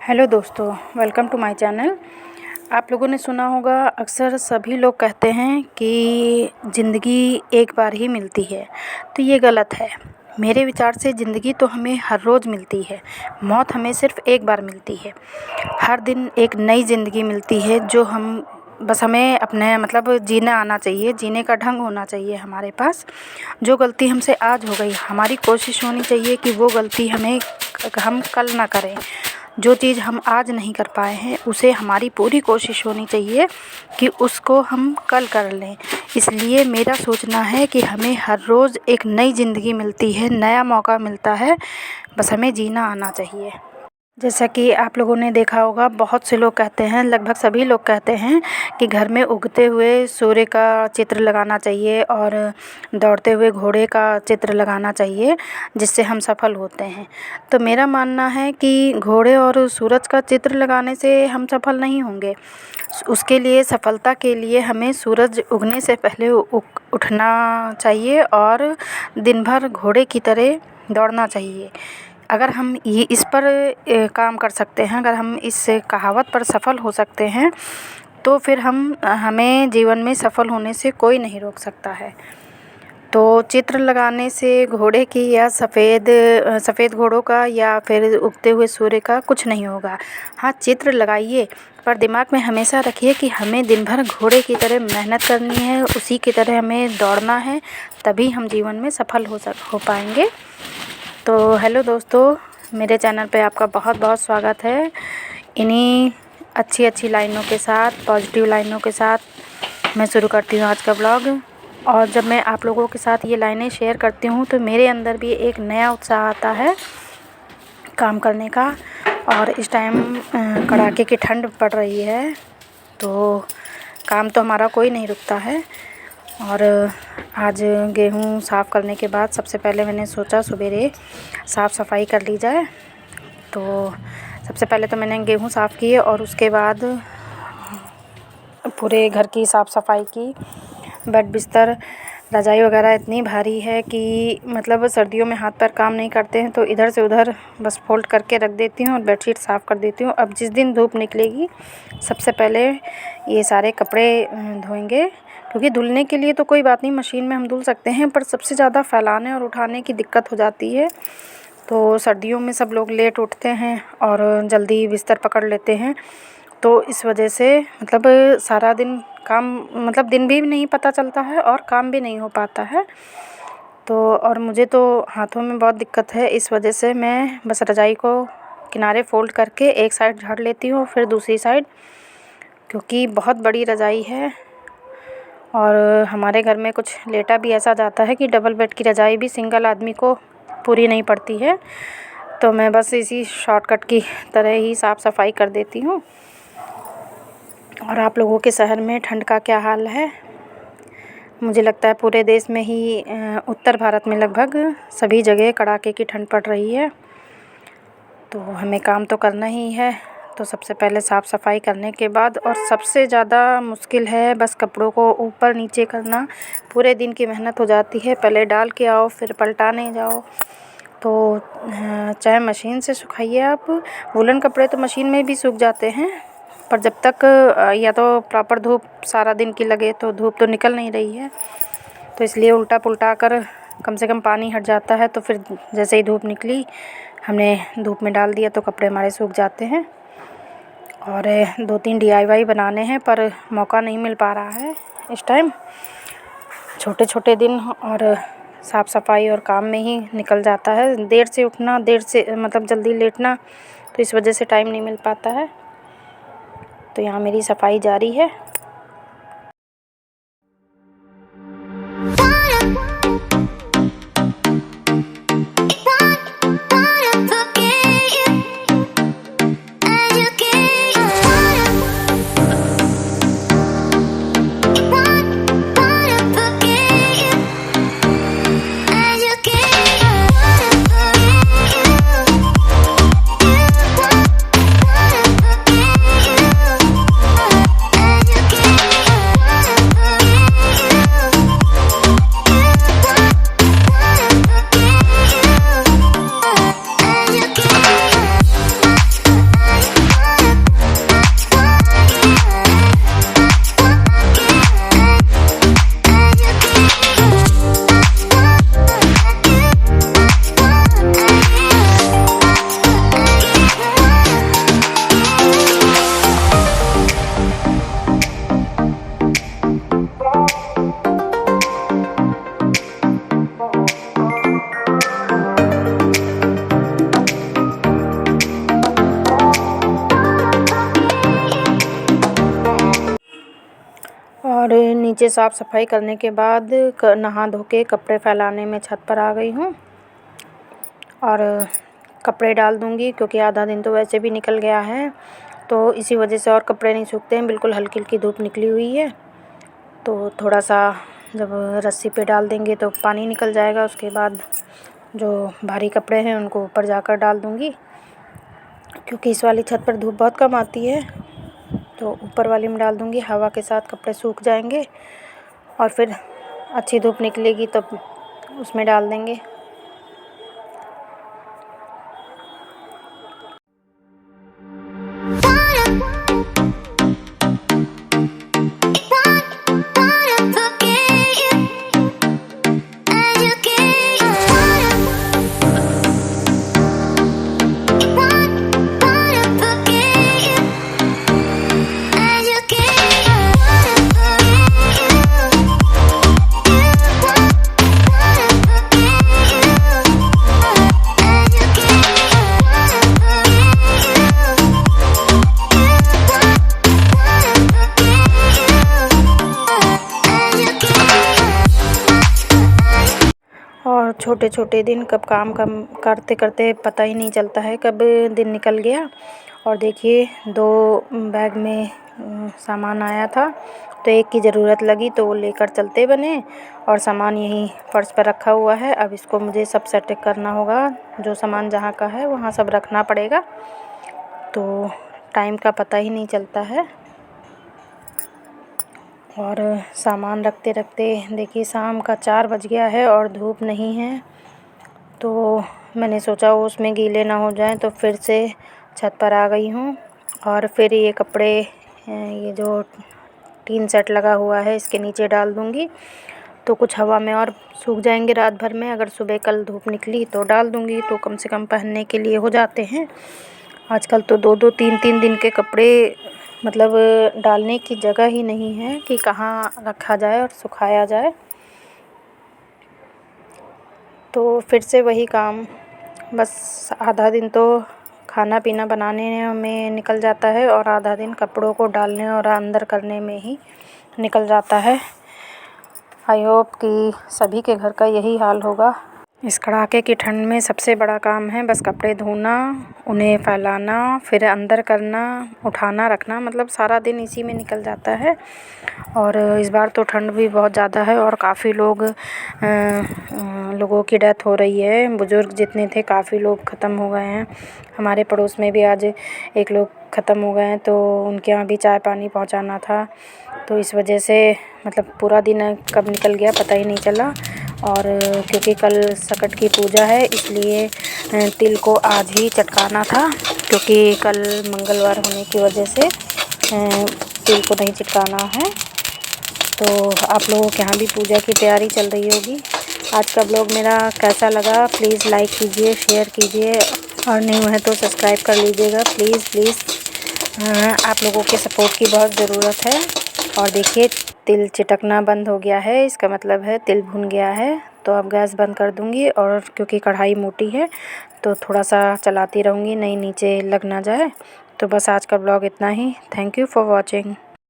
Hello दोस्तों, welcome to my channel. आप लोगों ने सुना होगा, अक्सर सभी लोग कहते हैं कि ज़िंदगी एक बार ही मिलती है। तो ये गलत है। मेरे विचार से ज़िंदगी तो हमें हर रोज़ मिलती है, मौत हमें सिर्फ़ एक बार मिलती है। हर दिन एक नई ज़िंदगी मिलती है जो हमें अपने जीना आना चाहिए, जीने का ढंग होना चाहिए हमारे पास। जो गलती हमसे आज हो गई, हमारी कोशिश होनी चाहिए कि वो गलती हम कल ना करें। जो चीज़ हम आज नहीं कर पाए हैं, उसे हमारी पूरी कोशिश होनी चाहिए कि उसको हम कल कर लें। इसलिए मेरा सोचना है कि हमें हर रोज़ एक नई ज़िंदगी मिलती है, नया मौका मिलता है, बस हमें जीना आना चाहिए। जैसा कि आप लोगों ने देखा होगा, बहुत से लोग कहते हैं, लगभग सभी लोग कहते हैं कि घर में उगते हुए सूर्य का चित्र लगाना चाहिए और दौड़ते हुए घोड़े का चित्र लगाना चाहिए, जिससे हम सफल होते हैं। तो मेरा मानना है कि घोड़े और सूरज का चित्र लगाने से हम सफल नहीं होंगे। उसके लिए, सफलता के लिए हमें सूरज उगने से पहले उठना चाहिए और दिन भर घोड़े की तरह दौड़ना चाहिए। अगर हम इस पर काम कर सकते हैं, अगर हम इस कहावत पर सफल हो सकते हैं, तो फिर हमें जीवन में सफल होने से कोई नहीं रोक सकता है। तो चित्र लगाने से घोड़े की या सफ़ेद घोड़ों का या फिर उगते हुए सूर्य का कुछ नहीं होगा। हाँ, चित्र लगाइए, पर दिमाग में हमेशा रखिए कि हमें दिन भर घोड़े की तरह मेहनत करनी है, उसी की तरह हमें दौड़ना है, तभी हम जीवन में सफल हो पाएंगे। तो हेलो दोस्तों, मेरे चैनल पे आपका बहुत बहुत स्वागत है। इन्हीं अच्छी लाइनों के साथ, पॉजिटिव लाइनों के साथ मैं शुरू करती हूँ आज का ब्लॉग। और जब मैं आप लोगों के साथ ये लाइनें शेयर करती हूँ तो मेरे अंदर भी एक नया उत्साह आता है काम करने का। और इस टाइम कड़ाके की ठंड पड़ रही है, तो काम तो हमारा कोई नहीं रुकता है। और आज गेहूँ साफ़ करने के बाद सबसे पहले मैंने सोचा सवेरे साफ़ सफाई कर ली जाए। तो सबसे पहले तो मैंने गेहूँ साफ़ किए और उसके बाद पूरे घर की साफ़ सफाई की। बेड बिस्तर रज़ाई वगैरह इतनी भारी है कि सर्दियों में हाथ पैर काम नहीं करते हैं, तो इधर से उधर बस फोल्ड करके रख देती हूँ और बेडशीट साफ़ कर देती हूँ। अब जिस दिन धूप निकलेगी, सबसे पहले ये सारे कपड़े धोएंगे, क्योंकि धुलने के लिए तो कोई बात नहीं, मशीन में हम धुल सकते हैं, पर सबसे ज़्यादा फैलाने और उठाने की दिक्कत हो जाती है। तो सर्दियों में सब लोग लेट उठते हैं और जल्दी बिस्तर पकड़ लेते हैं, तो इस वजह से सारा दिन काम दिन भी नहीं पता चलता है और काम भी नहीं हो पाता है। तो और मुझे तो हाथों में बहुत दिक्कत है, इस वजह से मैं बस रज़ाई को किनारे फ़ोल्ड करके एक साइड झाड़ लेती हूँ, फिर दूसरी साइड, क्योंकि बहुत बड़ी रज़ाई है। और हमारे घर में कुछ लेटा भी ऐसा जाता है कि डबल बेड की रज़ाई भी सिंगल आदमी को पूरी नहीं पड़ती है। तो मैं बस इसी शॉर्टकट की तरह ही साफ़ सफाई कर देती हूँ। और आप लोगों के शहर में ठंड का क्या हाल है? मुझे लगता है पूरे देश में ही, उत्तर भारत में लगभग सभी जगह कड़ाके की ठंड पड़ रही है। तो हमें काम तो करना ही है। तो सबसे पहले साफ़ सफाई करने के बाद, और सबसे ज़्यादा मुश्किल है बस कपड़ों को ऊपर नीचे करना। पूरे दिन की मेहनत हो जाती है, पहले डाल के आओ, फिर पलटाने जाओ। तो चाहे मशीन से सुखाइए आप, वुलन कपड़े तो मशीन में भी सूख जाते हैं, पर जब तक या तो प्रॉपर धूप सारा दिन की लगे, तो धूप तो निकल नहीं रही है, तो इसलिए उल्टा पुल्टा कर कम से कम पानी हट जाता है। तो फिर जैसे ही धूप निकली, हमने धूप में डाल दिया तो कपड़े हमारे सूख जाते हैं। और 2-3 DIY बनाने हैं, पर मौका नहीं मिल पा रहा है इस टाइम। छोटे दिन और साफ़ सफाई और काम में ही निकल जाता है। देर से उठना, देर से जल्दी लेटना, तो इस वजह से टाइम नहीं मिल पाता है। तो यहाँ मेरी सफाई जारी है। और नीचे साफ़ सफाई करने के बाद नहा धो के कपड़े फैलाने में छत पर आ गई हूँ और कपड़े डाल दूँगी, क्योंकि आधा दिन तो वैसे भी निकल गया है, तो इसी वजह से और कपड़े नहीं सूखते हैं। बिल्कुल हल्की हल्की धूप निकली हुई है, तो थोड़ा सा जब रस्सी पे डाल देंगे तो पानी निकल जाएगा। उसके बाद जो भारी कपड़े हैं उनको ऊपर जाकर डाल दूँगी, क्योंकि इस वाली छत पर धूप बहुत कम आती है, तो ऊपर वाली में डाल दूँगी। हवा के साथ कपड़े सूख जाएंगे और फिर अच्छी धूप निकलेगी तब उसमें डाल देंगे। और छोटे छोटे दिन कब काम करते करते पता ही नहीं चलता है कब दिन निकल गया। और देखिए 2 बैग में सामान आया था, तो एक की ज़रूरत लगी तो वो लेकर चलते बने, और सामान यहीं फर्श पर रखा हुआ है। अब इसको मुझे सब सेट करना होगा, जो सामान जहाँ का है वहाँ सब रखना पड़ेगा, तो टाइम का पता ही नहीं चलता है। और सामान रखते रखते देखिए शाम का 4 बज गया है और धूप नहीं है, तो मैंने सोचा वो उसमें गीले ना हो जाएं, तो फिर से छत पर आ गई हूँ। और फिर ये कपड़े ये जो टीन सेट लगा हुआ है इसके नीचे डाल दूँगी, तो कुछ हवा में और सूख जाएंगे रात भर में। अगर सुबह कल धूप निकली तो डाल दूँगी, तो कम से कम पहनने के लिए हो जाते हैं। आजकल तो 2-2 3-3 दिन के कपड़े मतलब डालने की जगह ही नहीं है कि कहाँ रखा जाए और सुखाया जाए। तो फिर से वही काम, बस आधा दिन तो खाना पीना बनाने में निकल जाता है और आधा दिन कपड़ों को डालने और अंदर करने में ही निकल जाता है। आई होप कि सभी के घर का यही हाल होगा। इस कड़ाके की ठंड में सबसे बड़ा काम है बस कपड़े धोना, उन्हें फैलाना, फिर अंदर करना, उठाना रखना, मतलब सारा दिन इसी में निकल जाता है। और इस बार तो ठंड भी बहुत ज़्यादा है और काफ़ी लोगों की डेथ हो रही है। बुज़ुर्ग जितने थे काफ़ी लोग ख़त्म हो गए हैं। हमारे पड़ोस में भी आज एक लोग ख़त्म हो गए हैं, तो उनके यहाँ भी चाय पानी पहुँचाना था, तो इस वजह से मतलब पूरा दिन कब निकल गया पता ही नहीं चला। और क्योंकि कल सकट की पूजा है इसलिए तिल को आज ही चटकाना था, क्योंकि कल मंगलवार होने की वजह से तिल को नहीं चिटकाना है। तो आप लोगों के यहाँ भी पूजा की तैयारी चल रही होगी। आज का ब्लॉग मेरा कैसा लगा प्लीज़ लाइक कीजिए, शेयर कीजिए, और नहीं हुआ है तो सब्सक्राइब कर लीजिएगा प्लीज़। आप लोगों के सपोर्ट की बहुत ज़रूरत है। और देखिए तिल चिटकना बंद हो गया है, इसका मतलब है तिल भुन गया है। तो अब गैस बंद कर दूँगी, और क्योंकि कढ़ाई मोटी है तो थोड़ा सा चलाती रहूँगी, नहीं नीचे लग ना जाए। तो बस आज का ब्लॉग इतना ही। Thank you for watching.